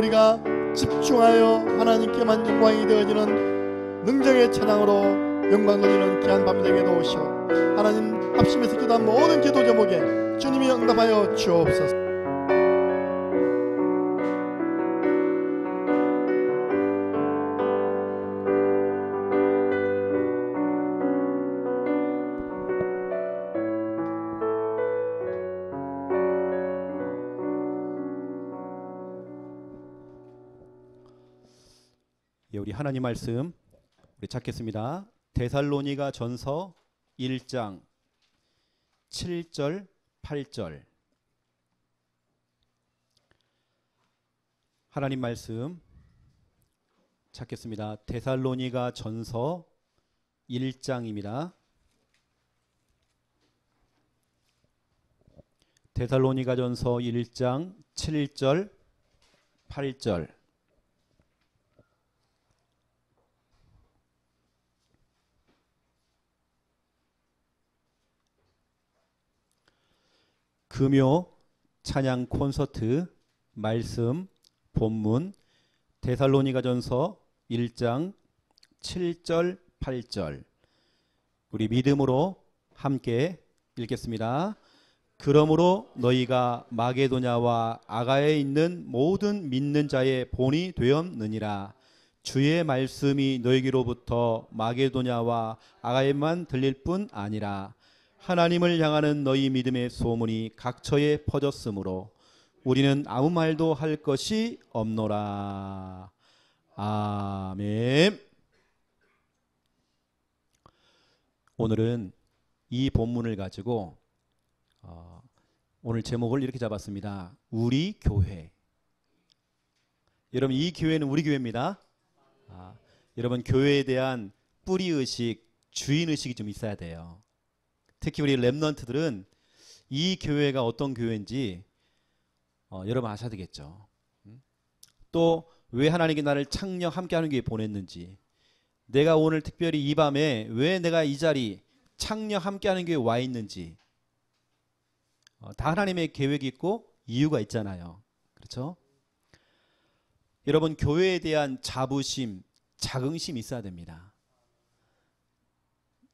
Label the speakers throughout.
Speaker 1: 우리가 집중하여 하나님께만 영광이 되어지는 능력의 찬양으로 영광 돌리는 귀한 밤이 되게 도우시오. 하나님 합심해서 기도한 모든 기도 제목에 주님이 응답하여 주옵소서.
Speaker 2: 예, 우리 하나님 말씀 우리 찾겠습니다. 데살로니가 전서 1장 7절 8절 하나님 말씀 찾겠습니다. 데살로니가 전서 1장입니다. 데살로니가 전서 1장 7절 8절 금요 찬양 콘서트 말씀 본문 데살로니가전서 1장 7절 8절 우리 믿음으로 함께 읽겠습니다. 그러므로 너희가 마게도냐와 아가에 있는 모든 믿는 자의 본이 되었느니라. 주의 말씀이 너희에게로부터 마게도냐와 아가에만 들릴 뿐 아니라 하나님을 향하는 너희 믿음의 소문이 각처에 퍼졌으므로 우리는 아무 말도 할 것이 없노라. 아멘. 오늘은 이 본문을 가지고 오늘 제목을 이렇게 잡았습니다. 우리 교회. 여러분, 이 교회는 우리 교회입니다. 여러분, 교회에 대한 뿌리의식, 주인의식이 좀 있어야 돼요. 특히 우리 렘넌트들은 이 교회가 어떤 교회인지 여러분 아셔야 되겠죠. 또 왜 하나님이 나를 창녕 함께하는 교회에 보냈는지, 내가 오늘 특별히 이 밤에 왜 내가 이 자리 창녕 함께하는 교회에 와 있는지, 다 하나님의 계획이 있고 이유가 있잖아요. 그렇죠? 여러분, 교회에 대한 자부심, 자긍심이 있어야 됩니다.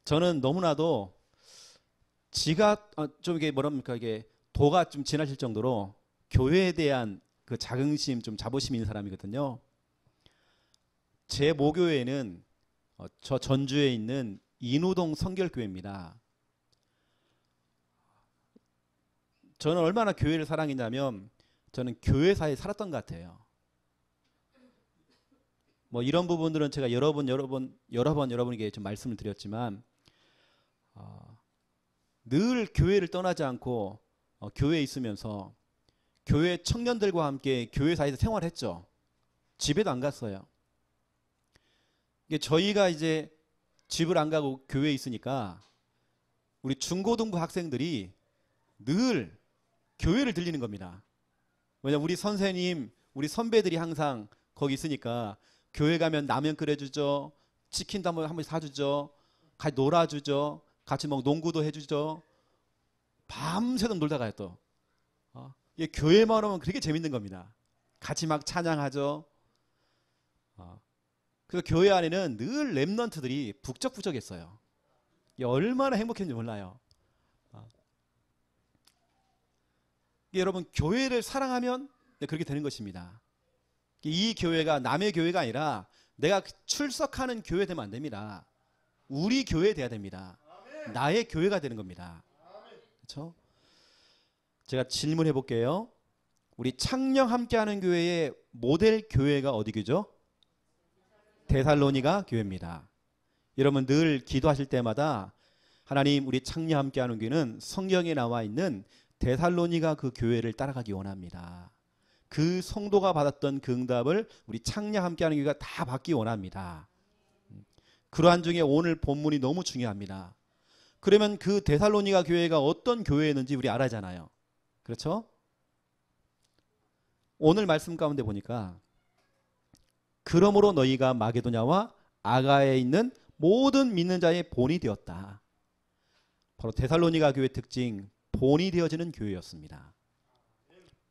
Speaker 2: 저는 너무나도 지가 좀 이게 뭐랍니까, 이게 도가 좀 지나칠 정도로 교회에 대한 그 자긍심, 좀 자부심 있는 사람이거든요. 제 모교회는 저 전주에 있는 인우동 성결교회입니다. 저는 얼마나 교회를 사랑했냐면 저는 교회사에 살았던 것 같아요. 뭐 이런 부분들은 제가 여러 번 여러분에게 좀 말씀을 드렸지만 늘 교회를 떠나지 않고 교회에 있으면서 교회 청년들과 함께 교회사에서 생활했죠. 집에도 안 갔어요. 저희가 이제 집을 안 가고 교회에 있으니까 우리 중고등부 학생들이 늘 교회를 들리는 겁니다. 왜냐면 우리 선생님, 우리 선배들이 항상 거기 있으니까 교회 가면 라면 끓여주죠. 치킨도 한 번씩 사주죠. 같이 놀아주죠. 같이 뭐 농구도 해주죠. 밤새도록 놀다 가요 또. 이게 교회만 오면 그렇게 재밌는 겁니다. 같이 막 찬양하죠. 그 교회 안에는 늘 렘넌트들이 북적북적했어요. 얼마나 행복했는지 몰라요. 여러분, 교회를 사랑하면 그렇게 되는 것입니다. 이 교회가 남의 교회가 아니라 내가 출석하는 교회 되면 안 됩니다. 우리 교회 돼야 됩니다. 나의 교회가 되는 겁니다. 그렇죠? 제가 질문해 볼게요. 우리 창녕 함께하는 교회의 모델 교회가 어디 교죠? 데살로니가 교회입니다. 여러분, 늘 기도하실 때마다 하나님, 우리 창녕 함께하는 교회는 성경에 나와 있는 데살로니가 그 교회를 따라가기 원합니다. 그 성도가 받았던 그 응답을 우리 창녕 함께하는 교회가 다 받기 원합니다. 그러한 중에 오늘 본문이 너무 중요합니다. 그러면 그 데살로니가 교회가 어떤 교회였는지 우리 알아잖아요. 그렇죠? 오늘 말씀 가운데 보니까 그러므로 너희가 마게도냐와 아가에 있는 모든 믿는 자의 본이 되었다. 바로 데살로니가 교회의 특징, 본이 되어지는 교회였습니다.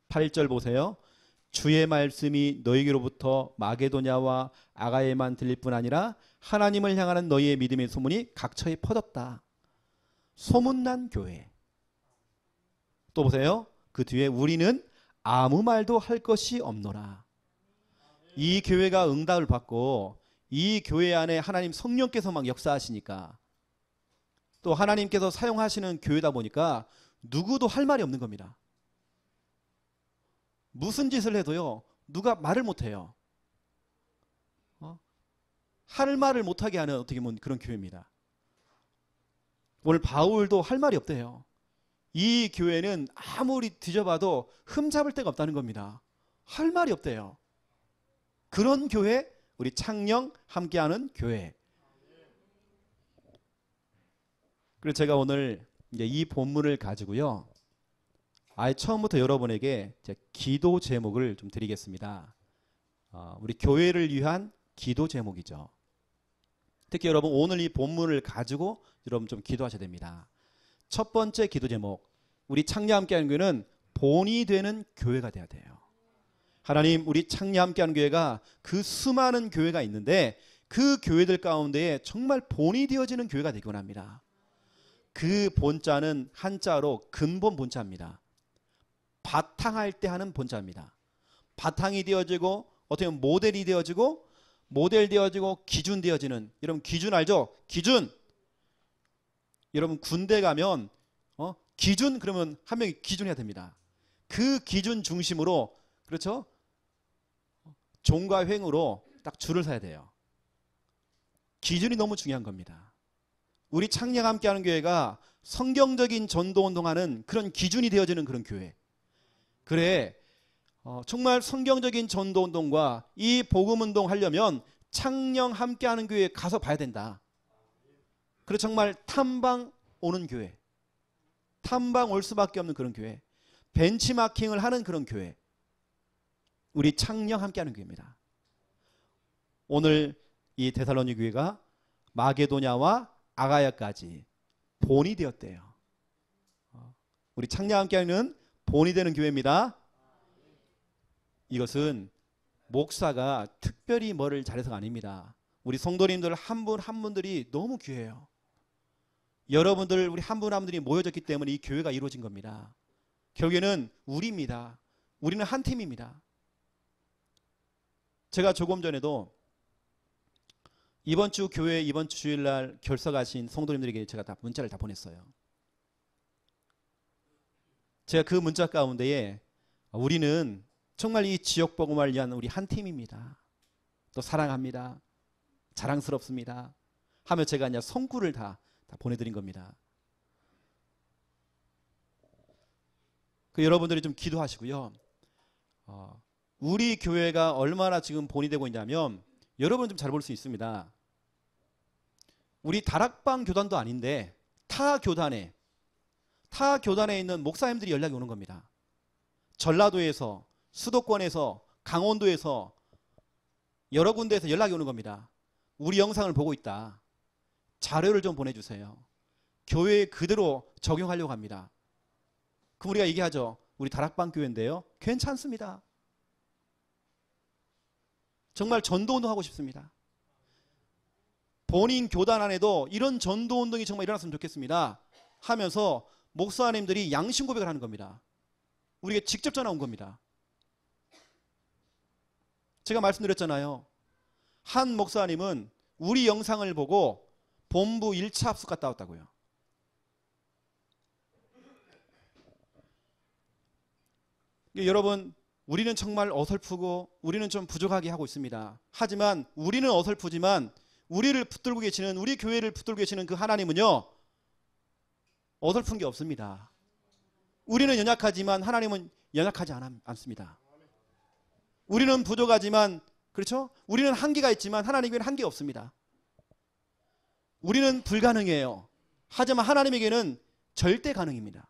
Speaker 2: 8절 보세요. 주의 말씀이 너희에게로부터 마게도냐와 아가야에만 들릴 뿐 아니라 하나님을 향하는 너희의 믿음의 소문이 각처에 퍼졌다. 소문난 교회. 또 보세요. 그 뒤에 우리는 아무 말도 할 것이 없노라. 이 교회가 응답을 받고 이 교회 안에 하나님 성령께서 막 역사하시니까 또 하나님께서 사용하시는 교회다 보니까 누구도 할 말이 없는 겁니다. 무슨 짓을 해도요, 누가 말을 못해요. 할 말을 못하게 하는 어떻게 보면 그런 교회입니다. 오늘 바울도 할 말이 없대요. 이 교회는 아무리 뒤져봐도 흠잡을 데가 없다는 겁니다. 할 말이 없대요. 그런 교회, 우리 창녕 함께하는 교회. 그래서 제가 오늘 이제 이 본문을 가지고요, 아예 처음부터 여러분에게 기도 제목을 좀 드리겠습니다. 우리 교회를 위한 기도 제목이죠. 특히 여러분 오늘 이 본문을 가지고 여러분 좀 기도하셔야 됩니다. 첫 번째 기도 제목, 우리 창녕 함께하는 교회는 본이 되는 교회가 돼야 돼요. 하나님, 우리 창녕 함께하는 교회가 그 수많은 교회가 있는데 그 교회들 가운데에 정말 본이 되어지는 교회가 되기 원합니다. 그 본자는 한자로 근본 본자입니다. 바탕할 때 하는 본자입니다. 바탕이 되어지고 어떻게 보면 모델이 되어지고 모델 되어지고 기준 되어지는, 여러분 기준 알죠? 기준. 여러분 군대 가면 기준 그러면 한 명이 기준해야 됩니다. 그 기준 중심으로, 그렇죠? 종과 횡으로 딱 줄을 서야 돼요. 기준이 너무 중요한 겁니다. 우리 창녕 함께하는 교회가 성경적인 전도 운동하는 그런 기준이 되어지는 그런 교회. 그래, 정말 성경적인 전도 운동과 이 복음 운동 하려면 창녕 함께하는 교회에 가서 봐야 된다. 그래, 정말 탐방 오는 교회, 탐방 올 수밖에 없는 그런 교회, 벤치마킹을 하는 그런 교회, 우리 창녕 함께하는 교회입니다. 오늘 이 데살로니 교회가 마게도냐와 아가야까지 본이 되었대요. 우리 창녕 함께하는 본이 되는 교회입니다. 이것은 목사가 특별히 뭐를 잘해서가 아닙니다. 우리 성도님들 한 분 한 분들이 너무 귀해요. 여러분들 우리 한 분 한 분들이 모여졌기 때문에 이 교회가 이루어진 겁니다. 결국에는 우리입니다. 우리는 한 팀입니다. 제가 조금 전에도 이번 주 교회 이번 주 주일날 결석하신 성도님들에게 제가 다 문자를 다 보냈어요. 제가 그 문자 가운데에 우리는 정말 이 지역 복음을 위한 우리 한 팀입니다. 또 사랑합니다. 자랑스럽습니다. 하며 제가 그냥 성구를 다 보내드린 겁니다. 여러분들이 좀 기도하시고요. 우리 교회가 얼마나 지금 본이 되고 있냐면 여러분 좀 잘 볼 수 있습니다. 우리 다락방 교단도 아닌데 타 교단에 있는 목사님들이 연락이 오는 겁니다. 전라도에서, 수도권에서, 강원도에서 여러 군데에서 연락이 오는 겁니다. 우리 영상을 보고 있다. 자료를 좀 보내주세요. 교회에 그대로 적용하려고 합니다. 그럼 우리가 얘기하죠. 우리 다락방 교회인데요. 괜찮습니다. 정말 전도운동 하고 싶습니다. 본인 교단 안에도 이런 전도운동이 정말 일어났으면 좋겠습니다 하면서 목사님들이 양심 고백을 하는 겁니다. 우리에게 직접 전화 온 겁니다. 제가 말씀드렸잖아요. 한 목사님은 우리 영상을 보고 본부 1차 합숙 갔다 왔다고요. 여러분, 우리는 정말 어설프고 우리는 좀 부족하게 하고 있습니다. 하지만 우리는 어설프지만 우리를 붙들고 계시는, 우리 교회를 붙들고 계시는 그 하나님은요, 어설픈 게 없습니다. 우리는 연약하지만 하나님은 연약하지 않습니다. 우리는 부족하지만, 그렇죠? 우리는 한계가 있지만 하나님에게는 한계 없습니다. 우리는 불가능해요. 하지만 하나님에게는 절대 가능입니다.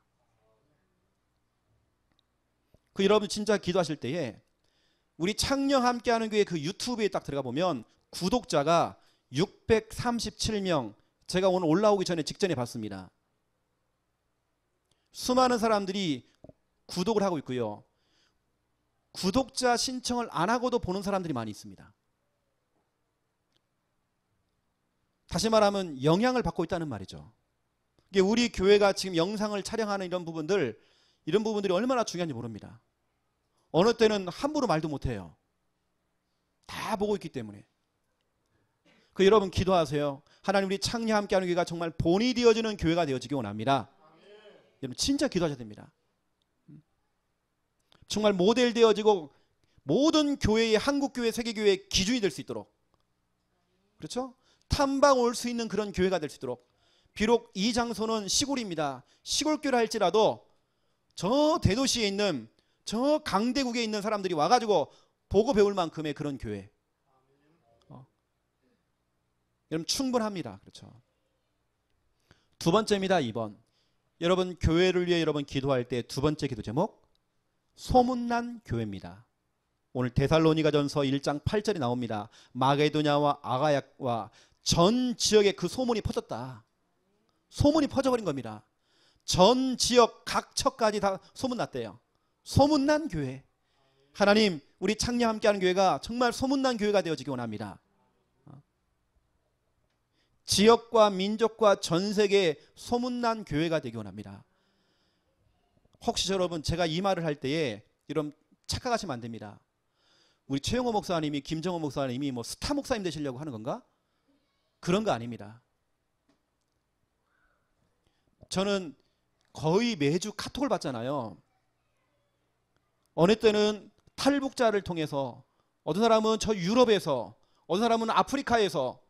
Speaker 2: 여러분 진짜 기도하실 때에 우리 창녕 함께하는 교회 그 유튜브에 딱 들어가 보면 구독자가 637명, 제가 오늘 올라오기 전에 직전에 봤습니다. 수많은 사람들이 구독을 하고 있고요. 구독자 신청을 안 하고도 보는 사람들이 많이 있습니다. 다시 말하면 영향을 받고 있다는 말이죠. 이게 우리 교회가 지금 영상을 촬영하는 이런 부분들이 얼마나 중요한지 모릅니다. 어느 때는 함부로 말도 못해요. 다 보고 있기 때문에. 여러분 기도하세요. 하나님 우리 창녀 함께하는 교회가 정말 본이 되어지는 교회가 되어지기 원합니다. 여러분 진짜 기도하셔야 됩니다. 정말 모델 되어지고 모든 교회의 한국교회, 세계교회의 기준이 될 수 있도록, 그렇죠? 탐방 올 수 있는 그런 교회가 될 수 있도록. 비록 이 장소는 시골입니다. 시골교회라 할지라도 저 대도시에 있는, 저 강대국에 있는 사람들이 와가지고 보고 배울 만큼의 그런 교회. 여러분 충분합니다. 그렇죠? 두 번째입니다. 2번. 여러분 교회를 위해 여러분 기도할 때 두 번째 기도 제목, 소문난 교회입니다. 오늘 데살로니가전서 1장 8절이 나옵니다. 마게도냐와 아가야와 전 지역에 그 소문이 퍼졌다. 소문이 퍼져버린 겁니다. 전 지역 각 처까지 다 소문났대요. 소문난 교회. 하나님 우리 창녀 함께하는 교회가 정말 소문난 교회가 되어지기 원합니다. 지역과 민족과 전 세계에 소문난 교회가 되기 원합니다. 혹시 여러분 제가 이 말을 할 때에 여러분 착각하시면 안 됩니다. 우리 최영호 목사님이, 김정호 목사님이 뭐 스타 목사님 되시려고 하는 건가? 그런 거 아닙니다. 저는 거의 매주 카톡을 받잖아요. 어느 때는 탈북자를 통해서, 어떤 사람은 저 유럽에서, 어떤 사람은 아프리카에서,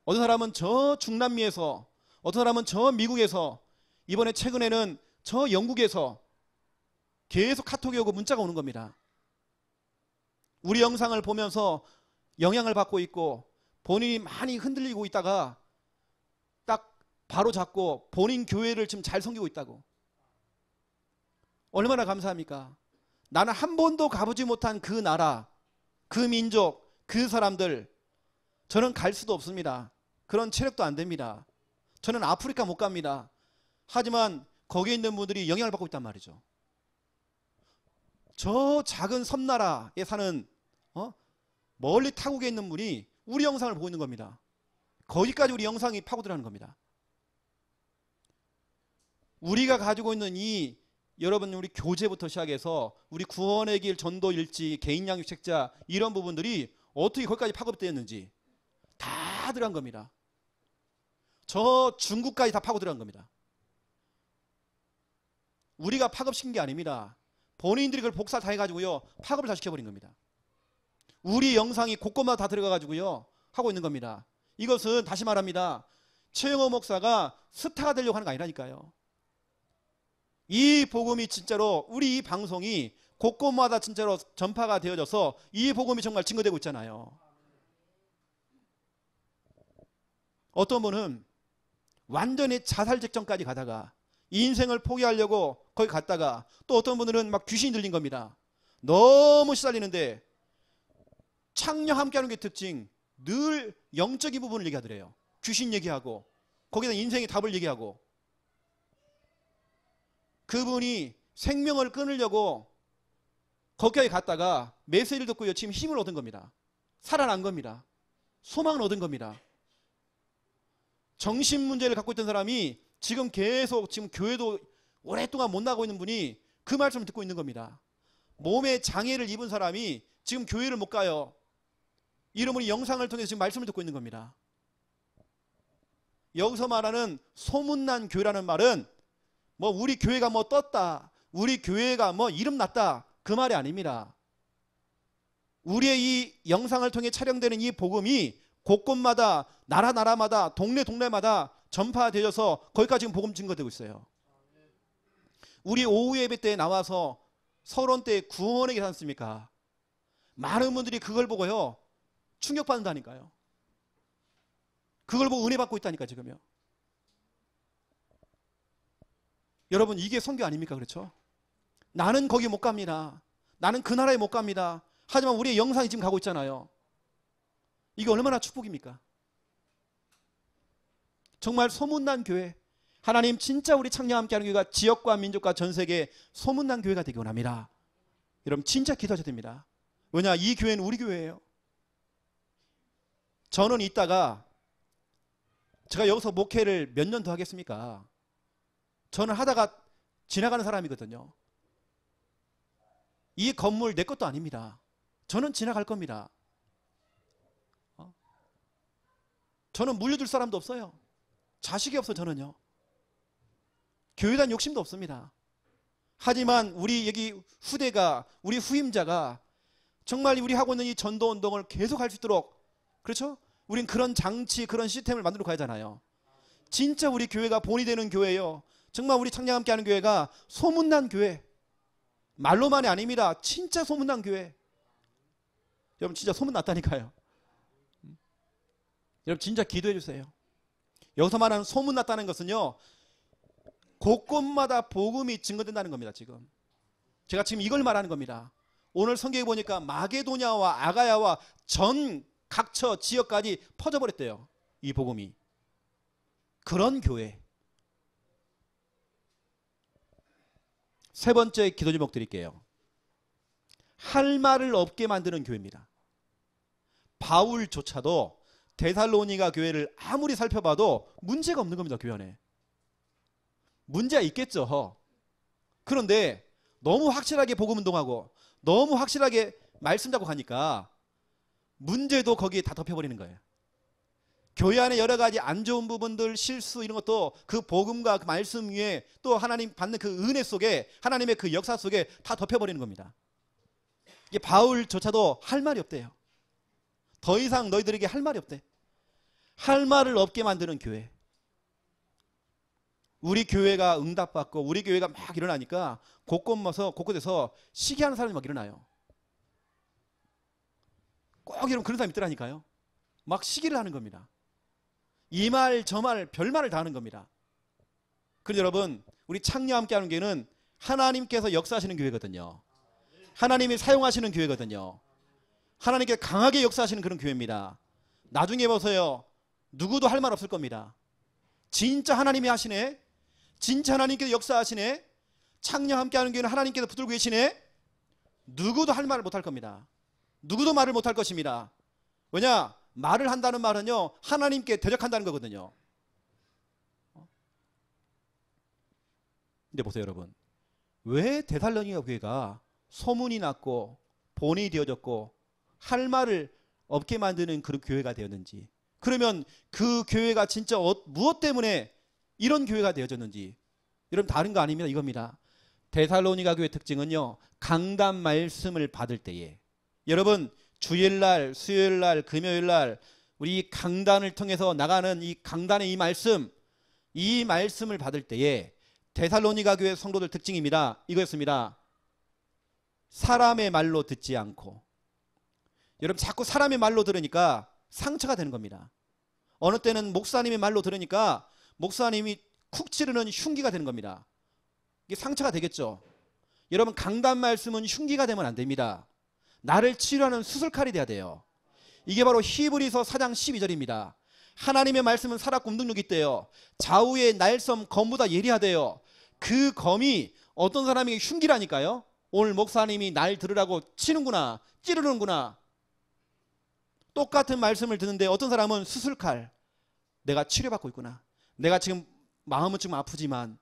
Speaker 2: 어떤 사람은 저 중남미에서, 어떤 사람은 저 미국에서, 이번에 최근에는 저 영국에서 계속 카톡이 오고 문자가 오는 겁니다. 우리 영상을 보면서 영향을 받고 있고 본인이 많이 흔들리고 있다가 딱 바로 잡고 본인 교회를 지금 잘 섬기고 있다고. 얼마나 감사합니까? 나는 한 번도 가보지 못한 그 나라, 그 민족, 그 사람들, 저는 갈 수도 없습니다. 그런 체력도 안 됩니다. 저는 아프리카 못 갑니다. 하지만 거기에 있는 분들이 영향을 받고 있단 말이죠. 저 작은 섬나라에 사는 멀리 타국에 있는 분이 우리 영상을 보고 있는 겁니다. 거기까지 우리 영상이 파고들어가는 겁니다. 우리가 가지고 있는 이 여러분 우리 교제부터 시작해서 우리 구원의 길, 전도 일지, 개인 양육 책자 이런 부분들이 어떻게 거기까지 파급되었는지 다 들어간 겁니다. 저 중국까지 다 파고 들어간 겁니다. 우리가 파급시킨 게 아닙니다. 본인들이 그걸 복사 다 해가지고요 파급을 다 시켜버린 겁니다. 우리 영상이 곳곳마다 다 들어가가지고요 하고 있는 겁니다. 이것은 다시 말합니다. 최영호 목사가 스타가 되려고 하는 거 아니라니까요. 이 복음이 진짜로 우리 이 방송이 곳곳마다 진짜로 전파가 되어져서 이 복음이 정말 증거되고 있잖아요. 어떤 분은 완전히 자살 직전까지 가다가 인생을 포기하려고 거기 갔다가 또 어떤 분들은 막 귀신이 들린 겁니다. 너무 시달리는데 창녀 함께하는 게 특징, 늘 영적인 부분을 얘기하더래요. 귀신 얘기하고 거기다 인생의 답을 얘기하고. 그분이 생명을 끊으려고 거기까지 갔다가 메시지를 듣고 지금 힘을 얻은 겁니다. 살아난 겁니다. 소망을 얻은 겁니다. 정신 문제를 갖고 있던 사람이 지금 계속 지금 교회도 오랫동안 못 나가고 있는 분이 그 말씀을 듣고 있는 겁니다. 몸에 장애를 입은 사람이 지금 교회를 못 가요. 이런 분이 영상을 통해서 지금 말씀을 듣고 있는 겁니다. 여기서 말하는 소문난 교회라는 말은 뭐 우리 교회가 뭐 떴다, 우리 교회가 뭐 이름 났다, 그 말이 아닙니다. 우리의 이 영상을 통해 촬영되는 이 복음이 곳곳마다 나라마다 동네마다 전파되어서 거기까지 지금 복음 증거되고 있어요. 우리 오후 예배 때 나와서 서론 때 구원의 길 하지 않습니까? 많은 분들이 그걸 보고요 충격받는다니까요. 그걸 보고 은혜 받고 있다니까 지금요. 여러분 이게 선교 아닙니까? 그렇죠? 나는 거기 못 갑니다. 나는 그 나라에 못 갑니다. 하지만 우리의 영상이 지금 가고 있잖아요. 이게 얼마나 축복입니까? 정말 소문난 교회, 하나님 진짜 우리 창녀 함께하는 교회가 지역과 민족과 전 세계에 소문난 교회가 되기 원합니다. 여러분 진짜 기도하셔야 됩니다. 왜냐, 이 교회는 우리 교회예요. 저는 이따가 제가 여기서 목회를 몇 년 더 하겠습니까? 저는 하다가 지나가는 사람이거든요. 이 건물 내 것도 아닙니다. 저는 지나갈 겁니다. 저는 물려줄 사람도 없어요. 자식이 없어 저는요. 교회에 대한 욕심도 없습니다. 하지만 우리 여기 후대가, 우리 후임자가 정말 우리 하고 있는 이 전도 운동을 계속 할 수 있도록, 그렇죠? 우린 그런 장치, 그런 시스템을 만들어 가야 하잖아요. 진짜 우리 교회가 본이 되는 교회예요. 정말 우리 창녕 함께 하는 교회가 소문난 교회. 말로만이 아닙니다. 진짜 소문난 교회. 여러분 진짜 소문났다니까요. 여러분 진짜 기도해 주세요. 여기서 말하는 소문났다는 것은요, 곳곳마다 복음이 증거된다는 겁니다. 지금 제가 지금 이걸 말하는 겁니다. 오늘 성경에 보니까 마게도냐와 아가야와 전 각처 지역까지 퍼져버렸대요. 이 복음이. 그런 교회. 세 번째 기도 제목 드릴게요. 할 말을 없게 만드는 교회입니다. 바울조차도 데살로니가 교회를 아무리 살펴봐도 문제가 없는 겁니다. 교회 안에 문제가 있겠죠. 그런데 너무 확실하게 복음 운동하고 너무 확실하게 말씀 잡고 가니까 문제도 거기에 다 덮여버리는 거예요. 교회 안에 여러 가지 안 좋은 부분들, 실수 이런 것도 그 복음과 그 말씀 위에 또 하나님 받는 그 은혜 속에, 하나님의 그 역사 속에 다 덮여버리는 겁니다. 이게 바울조차도 할 말이 없대요. 더 이상 너희들에게 할 말이 없대. 할 말을 없게 만드는 교회. 우리 교회가 응답받고 우리 교회가 막 일어나니까 곳곳에서 시기하는 사람이 막 일어나요. 꼭 여러분 그런 사람이 있더라니까요. 막 시기를 하는 겁니다. 이 말 저 말 별말을 다 하는 겁니다. 그런데 여러분 우리 창녀 함께 하는 교회는 하나님께서 역사하시는 교회거든요. 하나님이 사용하시는 교회거든요. 하나님께 강하게 역사하시는 그런 교회입니다. 나중에 보세요. 누구도 할 말 없을 겁니다. 진짜 하나님이 하시네. 진짜 하나님께서 역사하시네. 창녀 함께하는 교회는 하나님께서 붙들고 계시네. 누구도 할 말을 못할 겁니다. 누구도 말을 못할 것입니다. 왜냐? 말을 한다는 말은요, 하나님께 대적한다는 거거든요. 근데 보세요 여러분, 왜 데살로니가 교회가 소문이 났고 본이 되어졌고 할 말을 없게 만드는 그런 교회가 되었는지, 그러면 그 교회가 진짜 무엇 때문에 이런 교회가 되어졌는지, 여러분 다른 거 아닙니다. 이겁니다. 데살로니가 교회 특징은요, 강단 말씀을 받을 때에, 여러분 주일날, 수요일날, 금요일날 우리 강단을 통해서 나가는 이 강단의 이 말씀을 받을 때에 데살로니가 교회 성도들 특징입니다. 이거였습니다. 사람의 말로 듣지 않고. 여러분 자꾸 사람의 말로 들으니까 상처가 되는 겁니다. 어느 때는 목사님의 말로 들으니까 목사님이 쿡 찌르는 흉기가 되는 겁니다. 이게 상처가 되겠죠. 여러분 강단 말씀은 흉기가 되면 안 됩니다. 나를 치료하는 수술칼이 돼야 돼요. 이게 바로 히브리서 4장 12절입니다. 하나님의 말씀은 살았고 능력이 있대요. 좌우의 날섬 검보다 예리하대요. 그 검이 어떤 사람에게 흉기라니까요. 오늘 목사님이 날 들으라고 치는구나, 찌르는구나. 똑같은 말씀을 듣는데 어떤 사람은 수술칼, 내가 치료받고 있구나. 내가 지금 마음은 좀 아프지만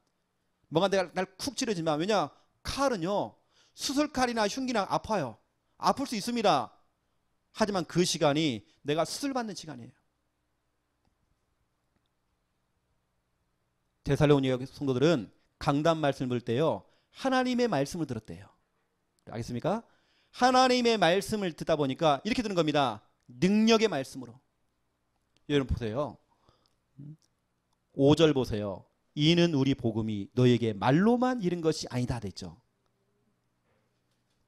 Speaker 2: 뭔가 내가 날 쿡 찌르지만, 왜냐? 칼은요, 수술칼이나 흉기나 아파요. 아플 수 있습니다. 하지만 그 시간이 내가 수술받는 시간이에요. 데살로니가 성도들은 강단 말씀을 들을 때요, 하나님의 말씀을 들었대요. 알겠습니까? 하나님의 말씀을 듣다 보니까 이렇게 듣는 겁니다. 능력의 말씀으로. 여러분 보세요. 5절 보세요. 이는 우리 복음이 너에게 말로만 이른 것이 아니다 됐죠.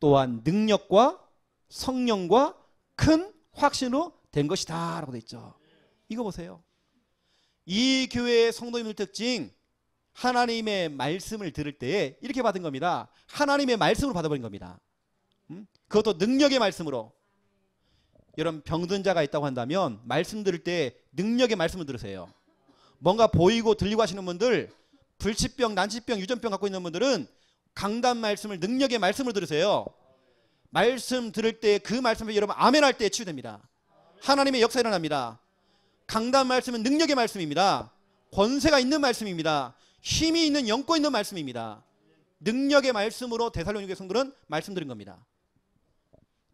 Speaker 2: 또한 능력과 성령과 큰 확신으로 된 것이다 라고 됐죠. 이거 보세요. 이 교회의 성도님들 특징, 하나님의 말씀을 들을 때에 이렇게 받은 겁니다. 하나님의 말씀으로 받아버린 겁니다. 그것도 능력의 말씀으로. 여러분 병든 자가 있다고 한다면 말씀 들을 때 능력의 말씀을 들으세요. 뭔가 보이고 들리고 하시는 분들, 불치병, 난치병, 유전병 갖고 있는 분들은 강단 말씀을, 능력의 말씀을 들으세요. 말씀 들을 때 그 말씀에 여러분 아멘 할 때 치유됩니다. 하나님의 역사 일어납니다. 강단 말씀은 능력의 말씀입니다. 권세가 있는 말씀입니다. 힘이 있는 영권 있는 말씀입니다. 능력의 말씀으로 데살로니가 성도는 말씀 들은 겁니다.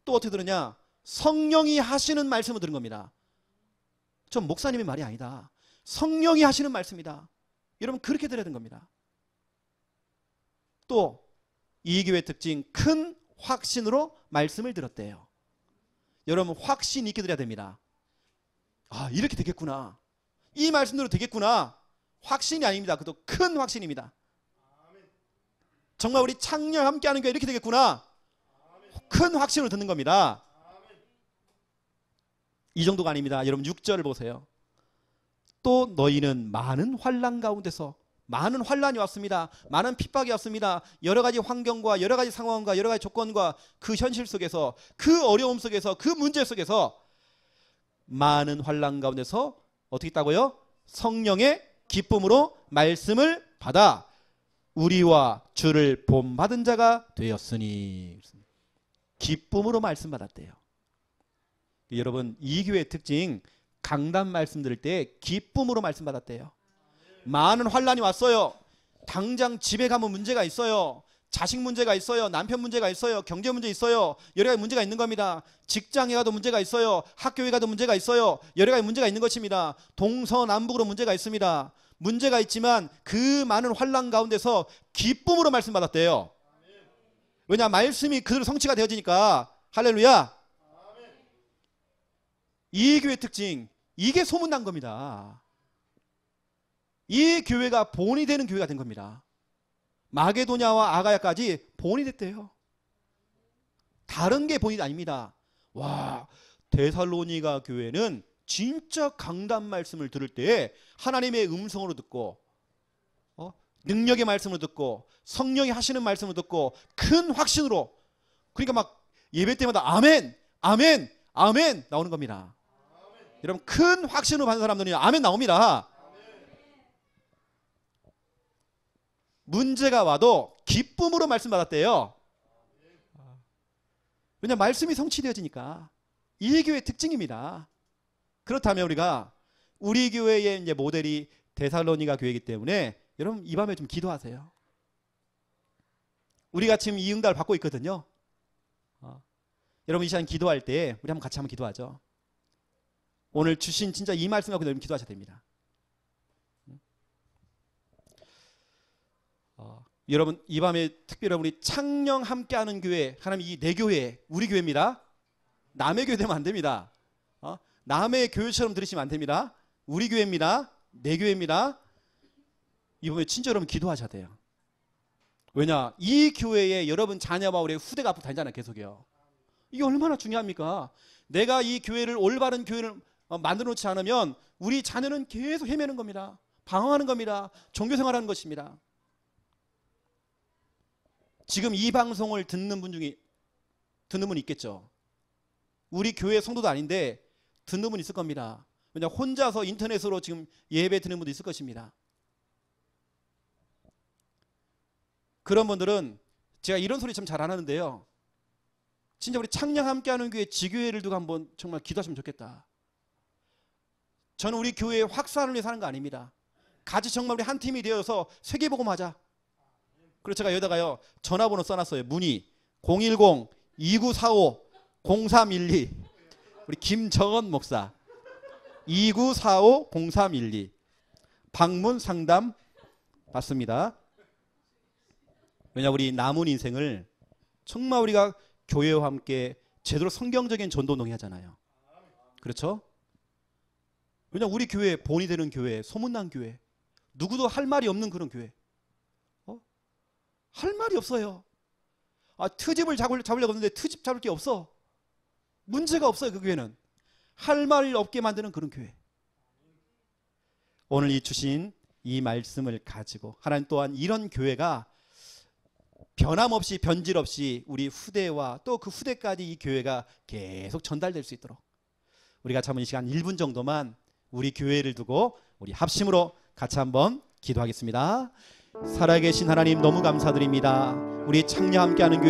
Speaker 2: 또 어떻게 들으냐? 성령이 하시는 말씀을 들은 겁니다. 전 목사님의 말이 아니다. 성령이 하시는 말씀이다. 여러분 그렇게 들어야 되는 겁니다. 또 이 교회 특징 큰 확신으로 말씀을 들었대요. 여러분 확신 있게 들어야 됩니다. 아 이렇게 되겠구나. 이 말씀대로 되겠구나. 확신이 아닙니다. 그것도 큰 확신입니다. 정말 우리 창녀 함께하는 교회 이렇게 되겠구나. 큰 확신으로 듣는 겁니다. 이 정도가 아닙니다. 여러분 6절을 보세요. 또 너희는 많은 환난 가운데서 많은 환난이 왔습니다. 많은 핍박이 왔습니다. 여러 가지 환경과 여러 가지 상황과 여러 가지 조건과 그 현실 속에서 그 어려움 속에서 그 문제 속에서 많은 환난 가운데서 어떻게 있다고요? 성령의 기쁨으로 말씀을 받아 우리와 주를 본받은 자가 되었으니. 기쁨으로 말씀 받았대요. 여러분 이 교회의 특징 강단 말씀 들을 때 기쁨으로 말씀 받았대요. 많은 환난이 왔어요. 당장 집에 가면 문제가 있어요. 자식 문제가 있어요. 남편 문제가 있어요. 경제 문제 있어요. 여러 가지 문제가 있는 겁니다. 직장에 가도 문제가 있어요. 학교에 가도 문제가 있어요. 여러 가지 문제가 있는 것입니다. 동서남북으로 문제가 있습니다. 문제가 있지만 그 많은 환난 가운데서 기쁨으로 말씀 받았대요. 왜냐 말씀이 그대로 성취가 되어지니까. 할렐루야. 이 교회 특징 이게 소문난 겁니다. 이 교회가 본이 되는 교회가 된 겁니다. 마게도냐와 아가야까지 본이 됐대요. 다른 게 본이 아닙니다. 와 데살로니가 교회는 진짜 강단 말씀을 들을 때 하나님의 음성으로 듣고 능력의 말씀을 듣고 성령이 하시는 말씀을 듣고 큰 확신으로 그러니까 막 예배 때마다 아멘 아멘 아멘 나오는 겁니다. 여러분 큰 확신으로 받는 사람들은 아멘 나옵니다. 문제가 와도 기쁨으로 말씀 받았대요. 왜냐하면 말씀이 성취되어지니까. 이 교회의 특징입니다. 그렇다면 우리 교회의 이제 모델이 데살로니가 교회이기 때문에 여러분 이 밤에 좀 기도하세요. 우리가 지금 이 응답을 받고 있거든요. 여러분 이 시간 기도할 때 우리 같이 한번 기도하죠. 오늘 주신 진짜 이 말씀 갖고 여러분 기도하셔야 됩니다. 여러분 이 밤에 특별히 우리 창녕 함께하는 교회 하나님 이 내 교회 우리 교회입니다. 남의 교회 되면 안 됩니다. 남의 교회처럼 들으시면 안 됩니다. 우리 교회입니다. 내 교회입니다. 이 밤에 진짜 여러분 기도하셔야 돼요. 왜냐 이 교회에 여러분 자녀와 우리 후대가 앞으로 다니잖아요. 계속요. 이게 얼마나 중요합니까? 내가 이 교회를 올바른 교회를 만들어 놓지 않으면 우리 자녀는 계속 헤매는 겁니다. 방황하는 겁니다. 종교생활하는 것입니다. 지금 이 방송을 듣는 분 있겠죠. 우리 교회 성도도 아닌데 듣는 분 있을 겁니다. 왜냐 혼자서 인터넷으로 지금 예배 드는 분도 있을 것입니다. 그런 분들은 제가 이런 소리 참 잘 안 하는데요. 진짜 우리 창녕 함께하는 교회 지교회를 두고 한번 정말 기도하시면 좋겠다. 저는 우리 교회의 확산을 위해 사는 거 아닙니다. 같이 정말 우리 한 팀이 되어서 세계복음하자. 그래서 제가 여기다가요 전화번호 써놨어요. 문의 010-2945-0312 우리 김정은 목사 2945-0312 방문 상담 받습니다. 왜냐 우리 남은 인생을 정말 우리가 교회와 함께 제대로 성경적인 전도운동 하잖아요. 그렇죠? 왜냐 우리 교회 본이 되는 교회 소문난 교회 누구도 할 말이 없는 그런 교회 할 말이 없어요. 트집을 잡으려고 하는데 트집 잡을 게 없어. 문제가 없어요. 그 교회는 할 말이 없게 만드는 그런 교회. 오늘 이 주신 이 말씀을 가지고 하나님 또한 이런 교회가 변함없이 변질 없이 우리 후대와 또 그 후대까지 이 교회가 계속 전달될 수 있도록 우리가 참은 이 시간 1분 정도만 우리 교회를 두고 우리 합심으로 같이 한번 기도하겠습니다. 살아계신 하나님 너무 감사드립니다. 우리 창녀 함께하는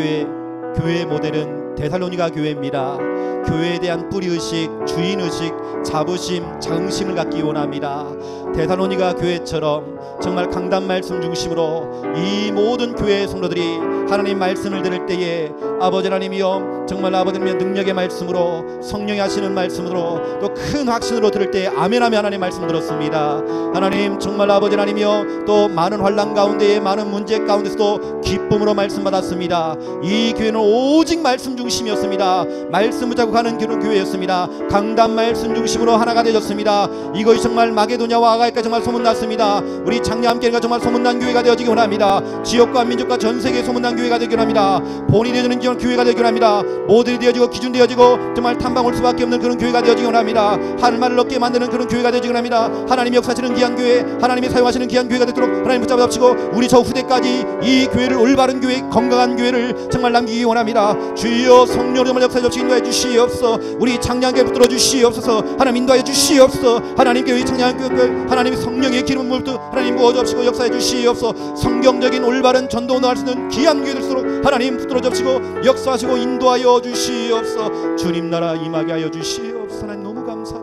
Speaker 2: 교회 모델은 데살로니가 교회입니다. 교회에 대한 뿌리의식, 주인의식, 자부심, 자긍심을 갖기 원합니다. 데살로니가 교회처럼 정말 강단 말씀 중심으로 이 모든 교회의 성도들이 하나님 말씀을 들을 때에 아버지 하나님이여 정말 아버지 하나님의 능력의 말씀으로 성령이 하시는 말씀으로 또 큰 확신으로 들을 때에 아멘 하며 하나님 말씀 들었습니다. 하나님 정말 아버지 하나님이여 또 많은 환난 가운데에 많은 문제 가운데서도 기쁨으로 말씀 받았습니다. 이 교회는 오직 말씀 중심이었습니다. 말씀 붙잡고 가는 그런 교회였습니다. 강단 말씀 중심으로 하나가 되었습니다. 이것이 정말 마게도냐와 아가이까 정말 소문났습니다. 우리 장례 함께가 정말 소문난 교회가 되어지기 원합니다. 지역과 민족과 전 세계에 소문난 교회가 되기 원합니다. 본이 되어지는 교회가 되기 원합니다. 모델이 되어지고 기준 되어지고 정말 탐방할 수밖에 없는 그런 교회가 되어지기 원합니다. 할 말을 얻게 만드는 그런 교회가 되어지기 원합니다. 하나님이 역사하시는 귀한 교회, 하나님이 사용하시는 귀한 교회가 되도록 하나님 붙잡아 잡시고 우리 저 후대까지 이 교회를 올바른 교회, 건강한 교회를 정말 남기기 원합니다. 주여 성령을 역사해 주시기 인도해 주시옵소서. 우리 창량교회 붙들어 주시옵소서. 하나님 인도해 주시옵소서. 하나님께 이 창량교회 하나님의 성령의 기름 물도 하나님 부어 주시고 역사해 주시옵소서. 성경적인 올바른 전도 운동할 수 있는 귀한 교회들수록 하나님 붙들어 주시고 역사하시고 인도하여 주시옵소서. 주님 나라 임하게 하여 주시옵소서. 하나님 너무 감사합니다.